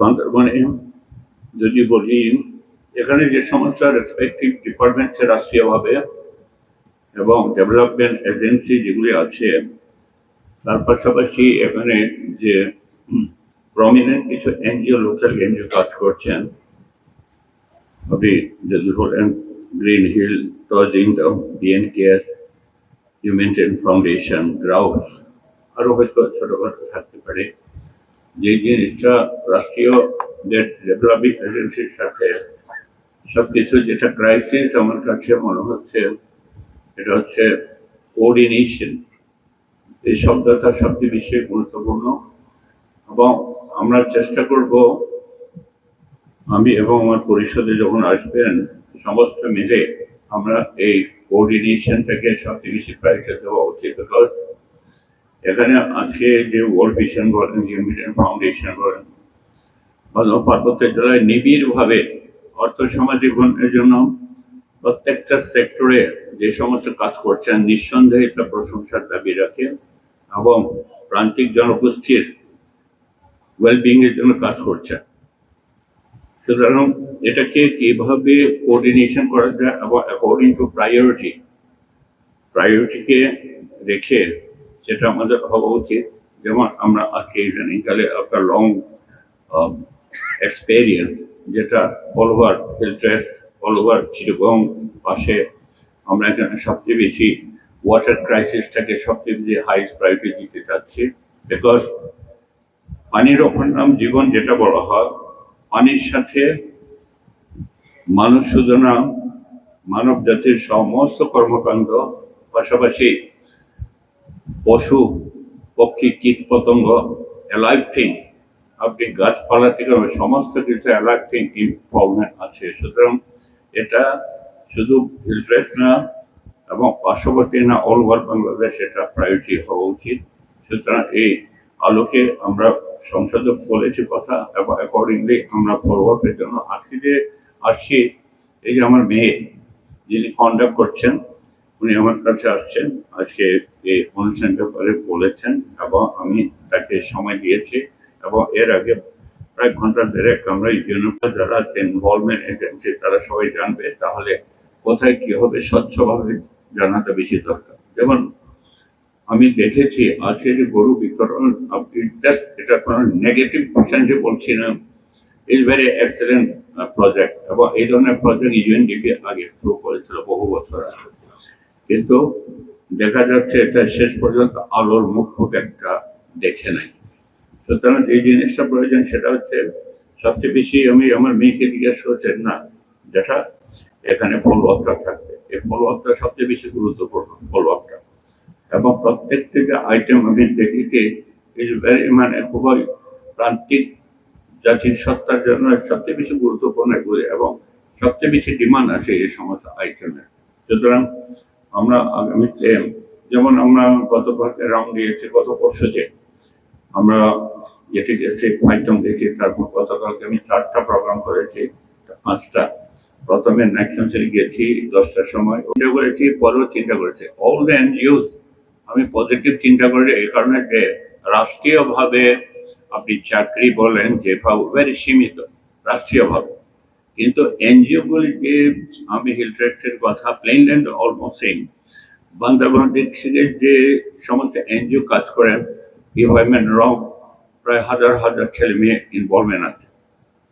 বান্দরবনে যদি বলি, এখানে যে সমস্ত রেসপেক্টিভ ডিপার্টমেন্টস রাষ্ট্রীয়ভাবে এবং ডেভেলপমেন্ট এজেন্সি যেগুলি আছে, তার পাশাপাশি এখানে যে প্রমিনেন্ট কিছু এনজিও, লোকাল এনজিও কাজ করছেন, আপনি যদি বলেন গ্রিন হিল, টজিংডম, বিএনকেএস, হিউম্যানিটেরিয়ান ফাউন্ডেশন, গ্রাউস, আরও হয়তো ছোটখাটো থাকতে পারে। যে জিনিসটা রাষ্ট্রীয় ডেভেলপিং এজেন্সির সাথে সবকিছু, যেটা ক্রাইসিস আমার কাছে মনে হচ্ছে, এটা হচ্ছে কোঅর্ডিনেশন। এই শব্দটা সবচেয়ে বেশি গুরুত্বপূর্ণ এবং আমরা চেষ্টা করব, আমি এবং আমার পরিষদে যখন আসবেন সমস্ত মিলে আমরা এই কোঅর্ডিনেশনটাকে সবচেয়ে বেশি প্রায়োরিটি দেওয়া উচিত। বিকজ এখানে আজকে যে ওয়ার্ল্ড ভিশন বলেন, হিউম্যানিটেরিয়ান ফাউন্ডেশন বলেন, বা পার্বত্য জেলায় নিবিড়ভাবে অর্থ সামাজিক উন্নয়নের জন্য প্রত্যেকটা সেক্টরে যে সমস্ত কাজ করছেন, নিঃসন্দেহে এটা প্রশংসার দাবি রাখে এবং প্রান্তিক জনগোষ্ঠীর ওয়েলবিং এর জন্য কাজ করছে। সুতরাং এটাকে কিভাবে কোঅর্ডিনেশন করা যায় এবং অ্যাকর্ডিং টু প্রায়োরিটিকে রেখে সেটা আমাদের হওয়া উচিত। যেমন আমরা আজকে ইদানিংকালে একটা লং এক্সপেরিয়েন্স, যেটা all over hill tracts, all over Chittagong পাশে আমরা এখানে সবচেয়ে বেশি ওয়াটার ক্রাইসিসটাকে সবচেয়ে বেশি হাইস্ট প্রায়োরিটি দিতে চাচ্ছি। বিকজ পানির অপর নাম জীবন, যেটা বলা হয়, পানির সাথে মানুষ শুধু না, মানব জাতির সমস্ত কর্মকাণ্ড, পাশাপাশি পশু পক্ষী কীট পতঙ্গ, অ্যালাইভ থিং, আপনি গাছপালা থেকে সমস্ত কিছু অ্যালাইভ থিং ইনভলভমেন্ট আছে। সুতরাং এটা শুধু হিলট্রেস না এবং পার্শ্ববর্তী না, অল ওভার বাংলাদেশ এটা প্রায়োরিটি হওয়া উচিত। সুতরাং এই আলোকে আমরা সংসদে বলেছি কথা এবং অ্যাকর্ডিংলি আমরা ফলোআপের জন্য আজকে যে আসছি, এই যে আমার মেয়ে যিনি কন্ডাক্ট করছেন, উনি আমার কাছে আসছেন, আজকে এই অনুষ্ঠান ব্যাপারে বলেছেন এবং আমি তাকে সময় দিয়েছি এবং এর আগে প্রায় ঘন্টা দেড়েক আমরা যারা আছে ইনভলভমেন্ট এজেন্সি তারা সবাই জানবে, তাহলে কোথায় কি হবে স্বচ্ছভাবে জানাটা বেশি দরকার। যেমন আমি দেখেছি আজকে যে গরু বিতরণ, আপনি জাস্ট এটা কোনো নেগেটিভ সেন্সে বলছি না, ইজ ভেরি এক্সেলেন্ট প্রজেক্ট এবং এই ধরনের প্রজেক্ট ইউএনডিপি আগে শুরু করেছিল বহু বছর আগে, কিন্তু দেখা যাচ্ছে এটা শেষ পর্যন্ত আলোর মুখ একটা দেখে নাই। সুতরাং যে জিনিসটা প্রয়োজন সেটা হচ্ছে সবচেয়ে বেশি, আমি আমার মেয়েকে জিজ্ঞেস করছেন না, যেটা এখানে ফলোআপটা থাকবে, এই ফলোআপটা সবচেয়ে বেশি গুরুত্বপূর্ণ ফলোআপটা। এবং প্রত্যেকটি যে আইটেম আমি দেখেছি ইজ ভেরি, মানে খুবই প্রান্তিক জাতির সত্তার জন্য সবচেয়ে বেশি গুরুত্বপূর্ণ এগুলি এবং সবচেয়ে বেশি ডিমান্ড আছে এই সমস্ত আইটেমের। সুতরাং আমরা আগামীতে, যেমন আমরা গতকালকে রাউন্ড দিয়েছি, গত পরশু যে আমরা যেটি গেছি আইটেম দিয়েছি, তারপর গতকালকে আমি 4টা প্রোগ্রাম করেছি, 5টা। প্রথমে ন্যাকশনসে গিয়েছি 10টার সময়, চিন্তা করেছি, পরেও চিন্তা করেছি অল দ্য এনজিওস। আমি পজিটিভ চিন্তা করি এই কারণে যে রাষ্ট্রীয়ভাবে আপনি চাকরি বলেন যেভাবে ভেরি সীমিত রাষ্ট্রীয়ভাবে, কিন্তু এনজিওগুলিকে, আমি হিলট্রেক্সের কথা, প্লেনল্যান্ড অলমোস্ট সেম, বান্দরবান ডিস্ট্রিক্টের যে সমস্ত এনজিও কাজ করেন, ইউএমএন রং, প্রায় হাজার হাজার ছেলে মেয়ে ইনভলভমেন্ট আছে।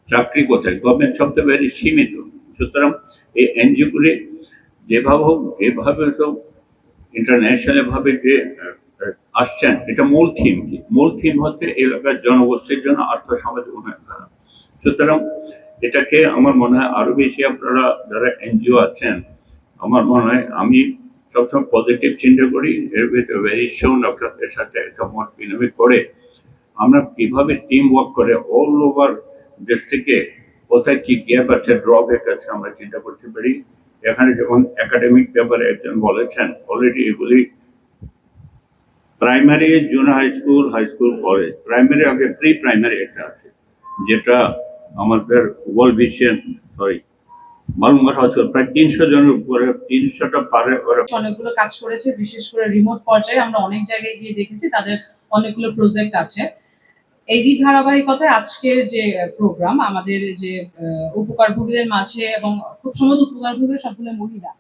চাকরি কোথায়? গভর্নমেন্ট সবচেয়ে ভেরি সীমিত। সুতরাং এই এনজিওগুলি যেভাবে হোক এভাবে তো ইন্টারন্যাশনাল ভাবে যে আসছেন, এটা মূল থিম কি? মূল থিম হচ্ছে এলাকার জনগোষ্ঠীর জন্য আর্থসামাজিক উন্নয়ন করা। সুতরাং এটাকে আমার মনে হয় আরো বেশি আপনারা যারা এনজিও আছেন, আমার মনে হয় আমি সবসময় পজিটিভ চিন্তা করি, এর ভিতরে ভেরি সুন আপনাদের সাথে একটা মত বিনিময় করে আমরা কিভাবে টিম ওয়ার্ক করে অল ওভার ডিস্ট্রিক্টে কোথায় কি গ্যাপ আছে, ড্রব্যাক আছে, আমরা চিন্তা করতে পারি। এখানে যখন একাডেমিক ব্যাপারে একজন বলেছেন, অলরেডি এগুলি primary, junior high school, college, primary আগে প্রি প্রাইমারি একটা আছে, যেটা আমাদের ওয়ার্ল্ড ভিশন, মালুমঘাট হসপিটাল প্রায় 300 জনের উপরে, 300টা পারে অনেকগুলো কাজ করেছে। বিশেষ করে রিমোট পর্যায়ে আমরা অনেক জায়গায় গিয়ে দেখেছি তাদের অনেকগুলো প্রজেক্ট আছে। এরই ধারাবাহিকতায় আজকের যে প্রোগ্রাম, আমাদের যে উপকারভোগীদের মাঝে, এবং খুব সম্ভবত উপকারভোগী সবগুলো মহিলা।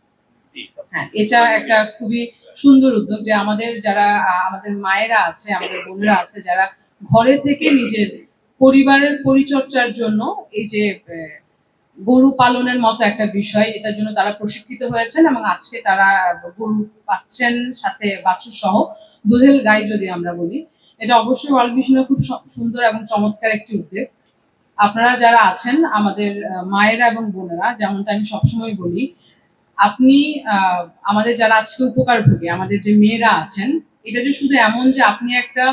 হ্যাঁ, এটা একটা খুবই সুন্দর উদ্যোগ যে আমাদের যারা আমাদের মায়েরা আছে, আমাদের বোনেরা আছে, যারা ঘরে থেকে নিজের পরিবারের পরিচর্যার জন্য এই যে গরু পালনের মতো একটা বিষয়, এটার জন্য তারা প্রশিক্ষিত হয়েছেন এবং আজকে তারা গরু পাচ্ছেন, সাথে বাছুর সহ দুধেল গাই যদি আমরা বলি। এটা অবশ্যই ওয়ার্ল্ড ভিশনের খুব সুন্দর এবং চমৎকার একটি উদ্যোগ। আপনারা যারা আছেন আমাদের মায়েরা এবং বোনেরা, যেমনটা আমি সবসময় বলি, আপনি আমাদের যারা আজকে উপকারভোগী, আমাদের যে মেয়েরা আছেন, এটা যে শুধু এমন যে আপনি একটা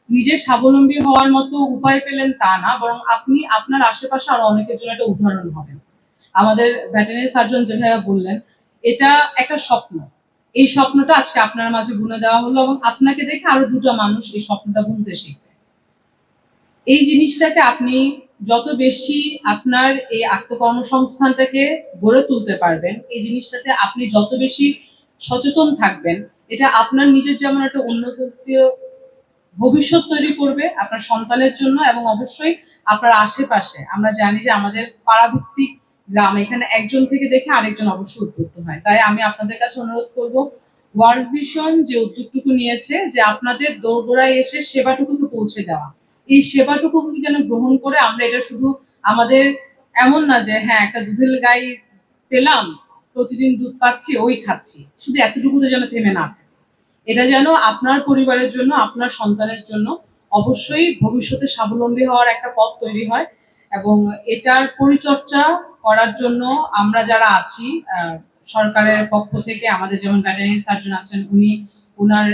নিজের স্বাবলম্বী হওয়ার মতো উপায় পেলেন তা না, বরং আপনি আপনার আশেপাশে আরো অনেকের জন্য একটা উদাহরণ হবেন। আমাদের ভেটেরিনারি সার্জন যেভাবে বললেন, এটা একটা স্বপ্ন। এই স্বপ্নটা আজকে আপনার মাঝে বুনে দেওয়া হলো এবং আপনাকে দেখে আরো দুটো মানুষ এই স্বপ্নটা বুনতে শিখবে। এই জিনিসটাকে আপনি যত বেশি আপনার এই আত্মকর্মসংস্থানটাকে গড়ে তুলতে পারবেন, এই জিনিসটাতে আপনি যত বেশি সচেতন থাকবেন, এটা আপনার নিজের যেমন একটা উন্নত ভবিষ্যৎ তৈরি করবে আপনার সন্তানের জন্য, এবং অবশ্যই আপনার আশেপাশে। আমরা জানি যে আমাদের পাড়াভিত্তিক গ্রাম, এখানে একজন থেকে দেখে আরেকজন অবশ্যই উদ্বুদ্ধ হয়। তাই আমি আপনাদের কাছে অনুরোধ করব, ওয়ার্ল্ড ভিশন যে উদ্যোগটুকু নিয়েছে যে আপনাদের দোরগোড়ায় এসে সেবাটুকুকে পৌঁছে দেওয়া, এই সেবাটুকুকে যেন গ্রহণ করে আমরা এটা শুধু আমাদের এমন না যে হ্যাঁ একটা দুধের গাই পেলাম, প্রতিদিন দুধ পাচ্ছি, ওই খাচ্ছি, শুধু এতটুকুতে যেন থেমে না থাকে। এটা যেন আপনার পরিবারের জন্য, আপনার সন্তানের জন্য অবশ্যই ভবিষ্যতে স্বাবলম্বী হওয়ার একটা পথ তৈরি হয়। এবং এটার পরিচর্যা করার জন্য আমরা যারা আছি, সরকারের পক্ষ থেকে আমাদের যেমন ভেটেরিনারি সার্জন আছেন, উনি উনার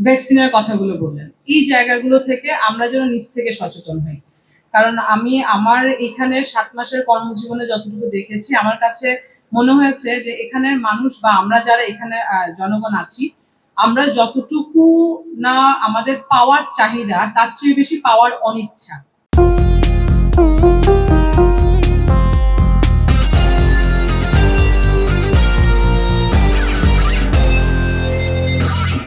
ভ্যাকসিনের কথাগুলো বললেন, এই জায়গাগুলো থেকে আমরা যেন নিজ থেকে সচেতন হই। কারণ আমি আমার এখানে 7 মাসের কর্মজীবনে যতটুকু দেখেছি, আমার কাছে মনে হয়েছে যে এখানের মানুষ বা আমরা যারা এখানে জনগণ আছি, আমরা যতটুকু না আমাদের পাওয়ার চাহিদা, তার চেয়ে বেশি পাওয়ার অনিচ্ছা।